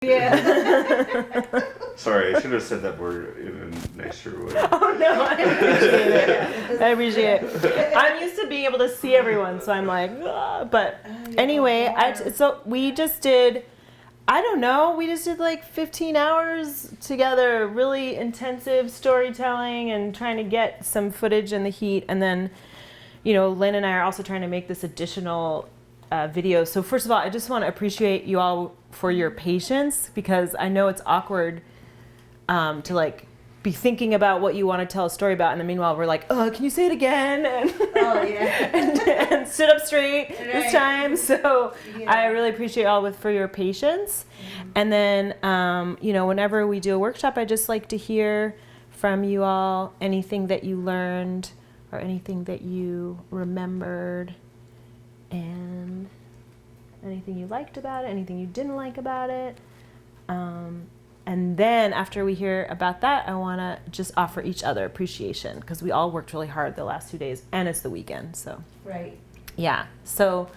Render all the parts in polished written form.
Yeah. Sorry, I should have said that word in a nicer way. Oh no, I appreciate it. I appreciate it. I'm used to being able to see everyone, so I'm like, ugh. But anyway, so we just did, I don't know, we just did like 15 hours together, really intensive storytelling and trying to get some footage in the heat. And then, you know, Lynn and I are also trying to make this additional video. So first of all, I just want to appreciate you all for your patience, because I know it's awkward to like be thinking about what you want to tell a story about, and then meanwhile we're like, oh, can you say it again? And, and sit up straight this time. So I really appreciate all for your patience. And then you know, whenever we do a workshop, I just like to hear from you all anything that you learned or anything that you remembered, and anything you liked about it, anything you didn't like about it. And then after we hear about that, I want to just offer each other appreciation, because we all worked really hard the last 2 days, and it's the weekend. So Right. yeah. So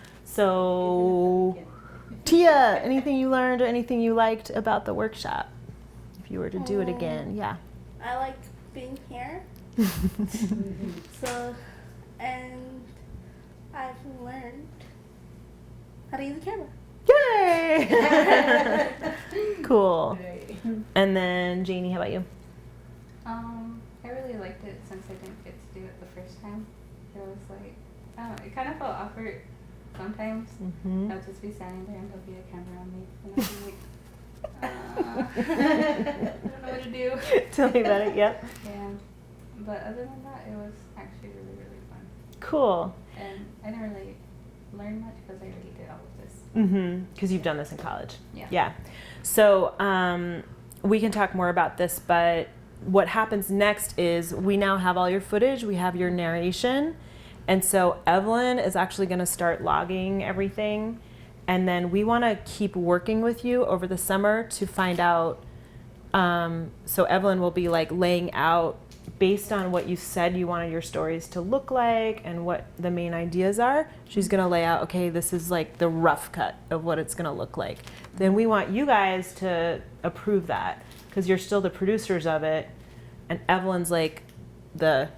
Tia, anything you learned or anything you liked about the workshop, if you were to do it again? Yeah. I like being here. So, and I've learned how to use the camera. Yay! Cool. Right. And then Janie, how about you? I really liked it since I didn't get to do it the first time. It was like, I don't know, it kind of felt awkward sometimes. Mm-hmm. I would just be standing there and there'll be a camera on me. And I'd be like, I don't know what to do. Tell me about it. Yep. Yeah. But other than that, it was actually really, really fun. Cool. And I didn't really learn much because I already did all of this. Mm-hmm. Because you've done this in college. Yeah. Yeah. So we can talk more about this, but what happens next is we now have all your footage. We have your narration. And so Evelyn is actually going to start logging everything. And then we want to keep working with you over the summer to find out. So Evelyn will be like laying out, based on what you said you wanted your stories to look like and what the main ideas are. She's going to lay out, okay, this is like the rough cut of what it's going to look like. Then we want you guys to approve that, because you're still the producers of it. And Evelyn's like the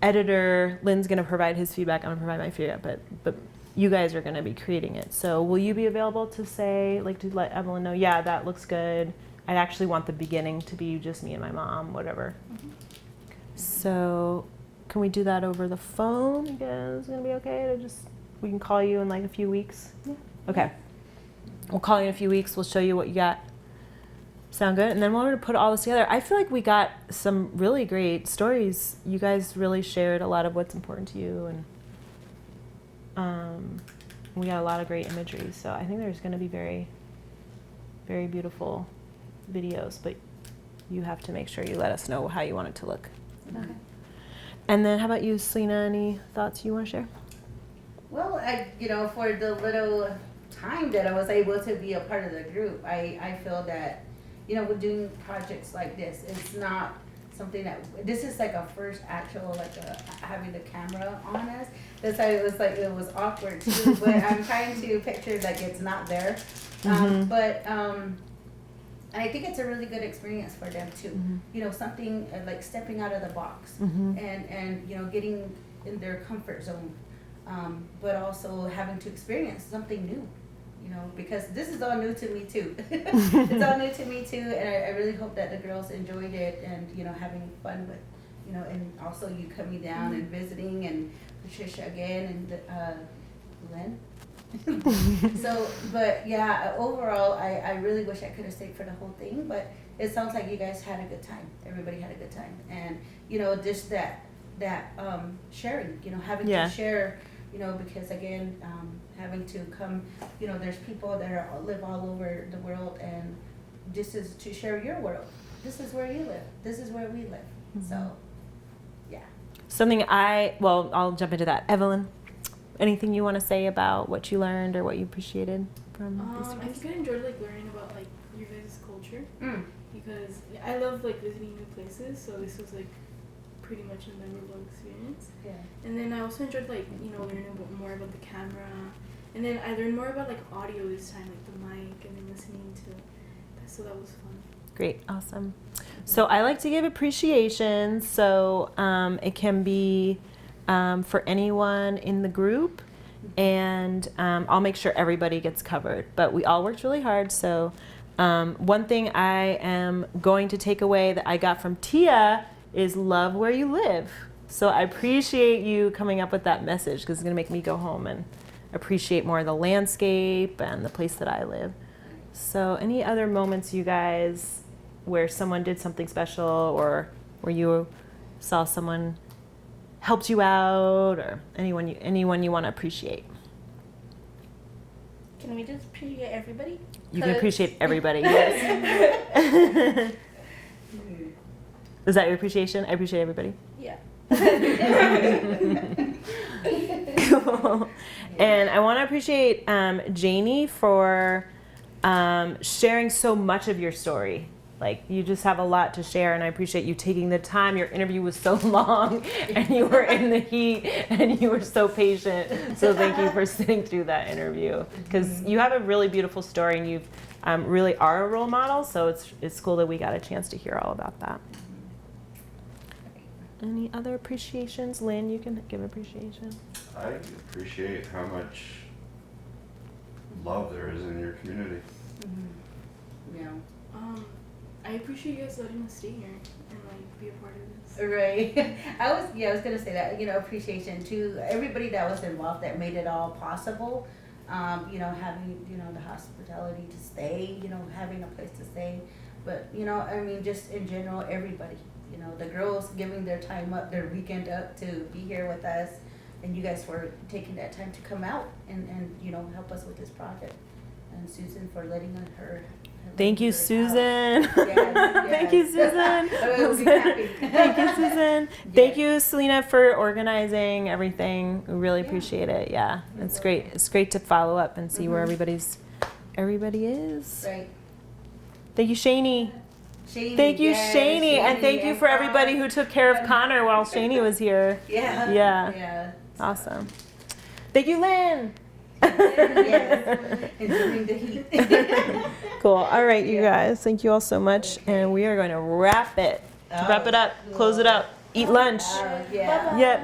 editor. Lynn's going to provide his feedback. I'm going to provide my feedback, but you guys are going to be creating it. So will you be available to say, like, to let Evelyn know, yeah, that looks good. I actually want the beginning to be just me and my mom, whatever. Mm-hmm. So can we do that over the phone? You guys, it's going to be okay to we can call you in like a few weeks? Yeah. Okay. We'll call you in a few weeks. We'll show you what you got. Sound good? And then we're going to put all this together. I feel like we got some really great stories. You guys really shared a lot of what's important to you, and we got a lot of great imagery. So I think there's going to be very, very beautiful videos, but you have to make sure you let us know how you want it to look. Okay. And then how about you, Selena? Any thoughts you want to share? Well, for the little time that I was able to be a part of the group, I feel that, with doing projects like this, it's not something this is like a first actual, having the camera on us. That's why it was like, it was awkward too, but I'm trying to picture like it's not there. But I think it's a really good experience for them too. Mm-hmm. Something like stepping out of the box, Mm-hmm. and getting in their comfort zone, but also having to experience something new. Because this is all new to me too. It's all new to me too, and I really hope that the girls enjoyed it, and having fun with, and also you coming down and visiting, and Patricia again, and Lynn. So, but yeah, overall, I really wish I could have stayed for the whole thing, but it sounds like you guys had a good time. Everybody had a good time, and just that sharing, having to share, because again, having to come, there's people that live all over the world, and this is to share your world. This is where you live. This is where we live. Mm-hmm. So, yeah. I'll jump into that. Evelyn, anything you want to say about what you learned or what you appreciated from these I stories? think I enjoyed learning about your guys' culture, because I love visiting new places. So this was pretty much a memorable experience. Yeah. And then I also enjoyed learning more about the camera, and then I learned more about audio this time, the mic, and then listening to so that was fun. Great, awesome. So I like to give appreciation. So it can be for anyone in the group, and I'll make sure everybody gets covered. But we all worked really hard. So one thing I am going to take away that I got from Tia is love where you live. So I appreciate you coming up with that message, because it's going to make me go home and appreciate more of the landscape and the place that I live. So any other moments, you guys, where someone did something special, or where you saw someone helped you out, or anyone you want to appreciate? Can we just appreciate everybody? You can appreciate everybody, yes. Is that your appreciation? I appreciate everybody. Yeah. Cool. And I want to appreciate Janie for sharing so much of your story. Like, you just have a lot to share, and I appreciate you taking the time. Your interview was so long, and you were in the heat, and you were so patient. So thank you for sitting through that interview, because you have a really beautiful story, and you really are a role model. So it's cool that we got a chance to hear all about that. Any other appreciations? Lynn, you can give appreciation. I appreciate how much love there is in your community. Yeah. I appreciate you guys letting us stay here and like be a part of this. Right. I was gonna say that, appreciation to everybody that was involved that made it all possible. Having, the hospitality to stay, having a place to stay. But, just in general, everybody, the girls giving their time up, their weekend up to be here with us, and you guys for taking that time to come out and help us with this project. And Susan for letting her. Thank you, Susan. Yes. Thank you, Susan. We'll be happy. Thank you, Susan. Thank you, Selena, for organizing everything. We really appreciate it. Yeah, it's great. It's great to follow up and see where everybody is. Right. Thank you, Shani. Shani, Thank you, yes, Shani, and thank you for Connor. everybody who took care of Connor while Shani was here. Yeah. Yeah. Yeah. Awesome. Thank you, Lynn. Yes. Enjoying the heat. Cool. All right, you guys. Thank you all so much, and we are going to wrap it. Wrap it up. Close it up. Eat lunch. Yeah. Yep.